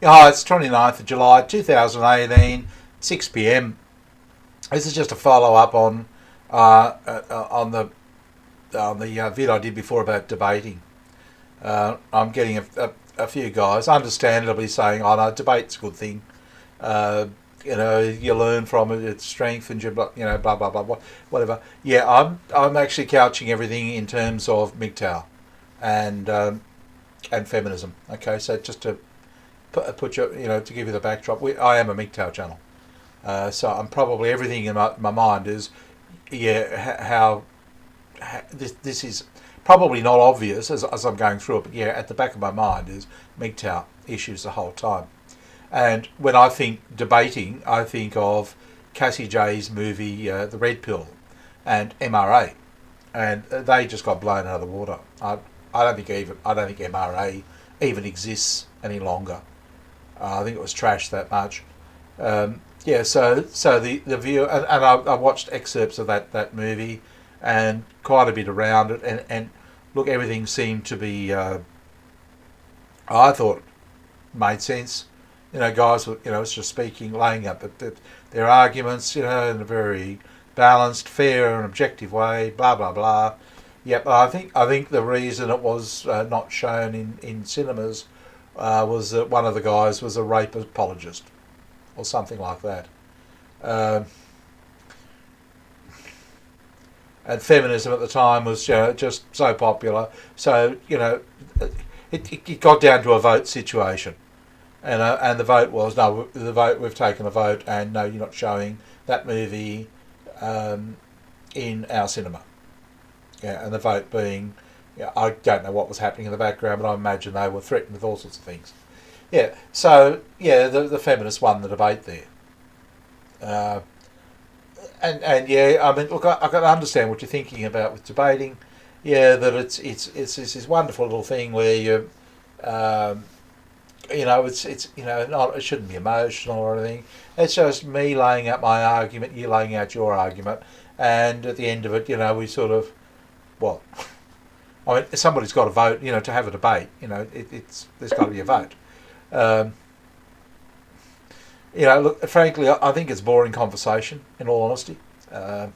Oh, it's 29th of July 2018, 6 p.m. This is just a follow up on the vid I did before about debating. I'm getting a few guys, understandably, saying, "Oh no, debate's a good thing. You learn from it. It strengthens you. Blah blah blah, whatever." Yeah, I'm actually couching everything in terms of mgtow and feminism. Okay, so just to put you, to give you the backdrop, I am a mgtow channel. So I'm probably everything in my mind is, how this is probably not obvious as I'm going through it, but at the back of my mind is mgtow issues the whole time. And when I think debating, I think of Cassie J's movie, The Red Pill, and MRA, and they just got blown out of the water. I don't think MRA even exists any longer. I think it was trashed that much. So the view, and I watched excerpts of that movie, and quite a bit around it, and look, everything seemed to be, I thought, made sense. Guys were, it's just speaking, laying out their arguments, in a very balanced, fair, and objective way. Blah blah blah. Yep, I think the reason it was not shown in cinemas was that one of the guys was a rape apologist or something like that. And feminism at the time was just so popular. So it got down to a vote situation, and the vote was no. The vote, we've taken a vote, and no, you're not showing that movie in our cinema. Yeah, and the vote being, I don't know what was happening in the background, but I imagine they were threatened with all sorts of things. Yeah, so the feminists won the debate there. And I mean, look, I can understand what you're thinking about with debating. Yeah, that it's this wonderful little thing where you, it's not, it shouldn't be emotional or anything. It's just me laying out my argument, you laying out your argument, and at the end of it, we sort of, well, I mean, somebody's got to vote, to have a debate. There's got to be a vote. Look, frankly, I think it's boring conversation, in all honesty. I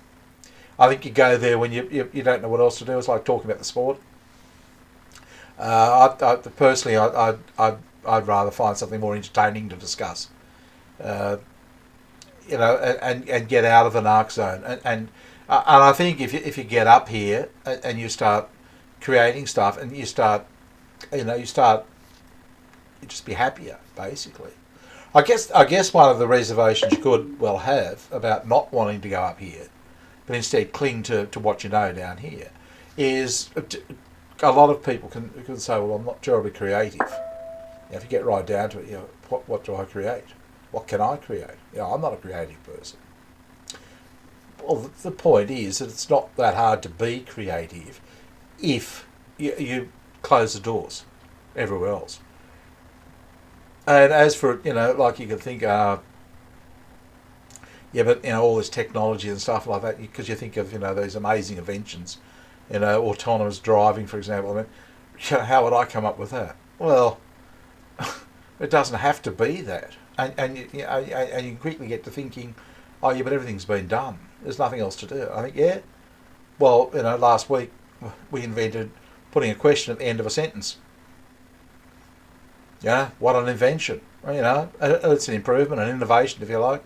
think you go there when you don't know what else to do. It's like talking about the sport. Personally, I'd rather find something more entertaining to discuss. And get out of the narc zone. And I think if you get up here and you start creating stuff, and you just be happier, basically. I guess one of the reservations you could well have about not wanting to go up here, but instead cling to what you know down here, is a lot of people can say, well, I'm not terribly creative. If you get right down to it, what do I create? What can I create? I'm not a creative person. Well, the point is that it's not that hard to be creative if you close the doors everywhere else. And as for, like you could think, but all this technology and stuff like that, because you think of, these amazing inventions, autonomous driving, for example. I mean, how would I come up with that? Well, it doesn't have to be that. And you quickly get to thinking, oh yeah, but everything's been done. There's nothing else to do. I think, well, last week we invented putting a question at the end of a sentence. What an invention. It's an improvement, an innovation, if you like.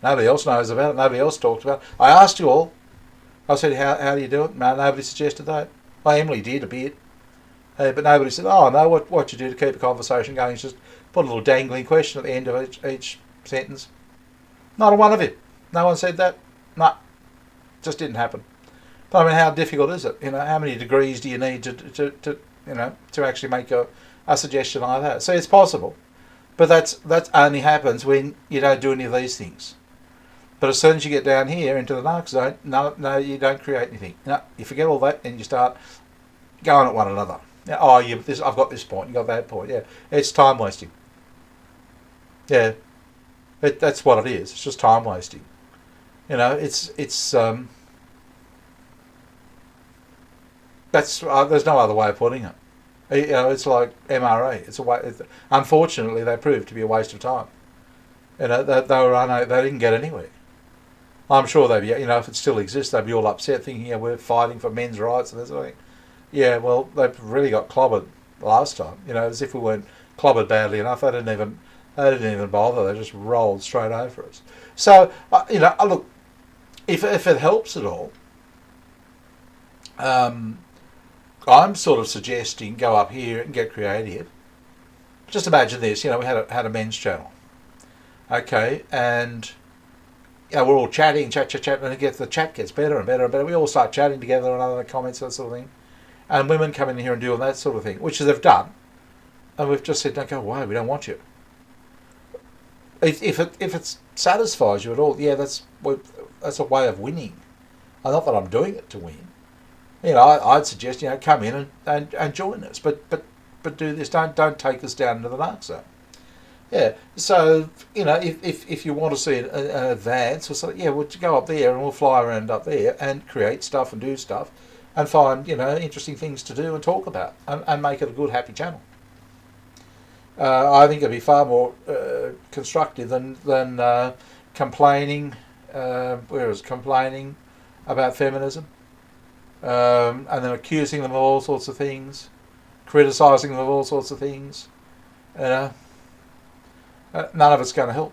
Nobody else knows about it. Nobody else talks about it. I asked you all. I said, how do you do it? No, nobody suggested that. Well, Emily did a bit. But nobody said, oh, no, what you do to keep a conversation going is just put a little dangling question at the end of each sentence. Not a one of it. No one said that. No. Just didn't happen. But I mean, how difficult is it? How many degrees do you need to actually make a suggestion like that? See, it's possible, but that only happens when you don't do any of these things. But as soon as you get down here into the narc zone, no, you don't create anything. No, you forget all that and you start going at one another. I've got this point, you got that point. Yeah, it's time wasting. Yeah, that's what it is. It's just time wasting. It's that's there's no other way of putting it. It's like MRA. Unfortunately, they proved to be a waste of time. They didn't get anywhere. I'm sure if it still exists, they'd be all upset, thinking, yeah, we're fighting for men's rights and that sort of thing. Yeah, well, they've really got clobbered last time. As if we weren't clobbered badly enough. They didn't even bother. They just rolled straight over us. So, look, if it helps at all, I'm sort of suggesting go up here and get creative. Just imagine this. We had a men's channel, okay, and we're all chatting, chat, and the chat gets better and better and better. We all start chatting together and other comments, that sort of thing. And women come in here and do all that sort of thing, which they've done. And we've just said, don't go away, we don't want you. If it satisfies you at all, yeah, that's a way of winning. Not that I'm doing it to win. I'd suggest, come in and join us. But do this, don't take us down into the dark zone. Yeah, so, if you want to see an advance, or something, yeah, we'll go up there and we'll fly around up there and create stuff and do stuff and find, interesting things to do and talk about and make it a good, happy channel. I think it'd be far more constructive than complaining, complaining about feminism and then accusing them of all sorts of things, criticising them of all sorts of things. None of it's going to help.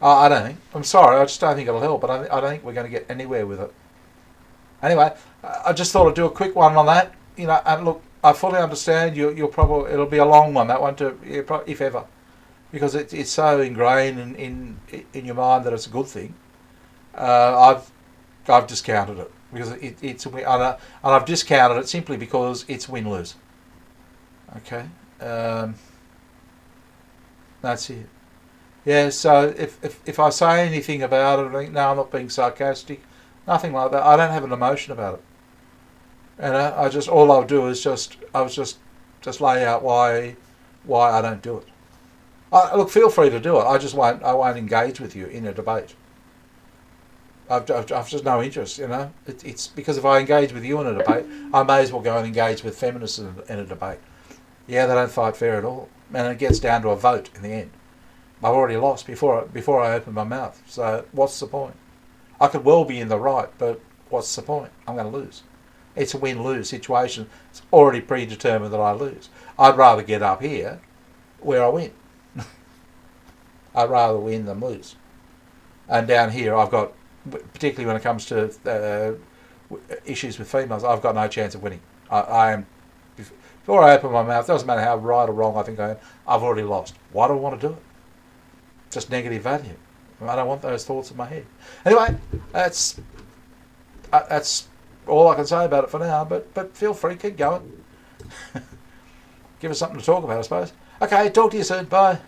I don't think. I'm sorry, I just don't think it'll help, but I don't think we're going to get anywhere with it. Anyway, I just thought I'd do a quick one on that. And look, I fully understand you'll probably, it'll be a long one, that one, if ever, because it's so ingrained in your mind that it's a good thing. I've discounted it because it's a win, and I've discounted it simply because it's win-lose. Okay. That's it. Yeah, so if I say anything about it, I think, no, I'm not being sarcastic, nothing like that. I don't have an emotion about it. And all I'll do is just lay out why I don't do it. Look, feel free to do it. I won't engage with you in a debate. I've just no interest, It's because if I engage with you in a debate, I may as well go and engage with feminists in a debate. Yeah, they don't fight fair at all. And it gets down to a vote in the end. I've already lost before I open my mouth. So what's the point? I could well be in the right, but what's the point? I'm going to lose. It's a win-lose situation. It's already predetermined that I lose. I'd rather get up here where I win. I'd rather win than lose. And down here, I've got, particularly when it comes to issues with females, I've got no chance of winning. I am. Before I open my mouth, doesn't matter how right or wrong I think I am, I've already lost. Why do I want to do it? Just negative value. I don't want those thoughts in my head. Anyway, that's all I can say about it for now, but feel free, keep going. Give us something to talk about, I suppose. Okay, talk to you soon. Bye.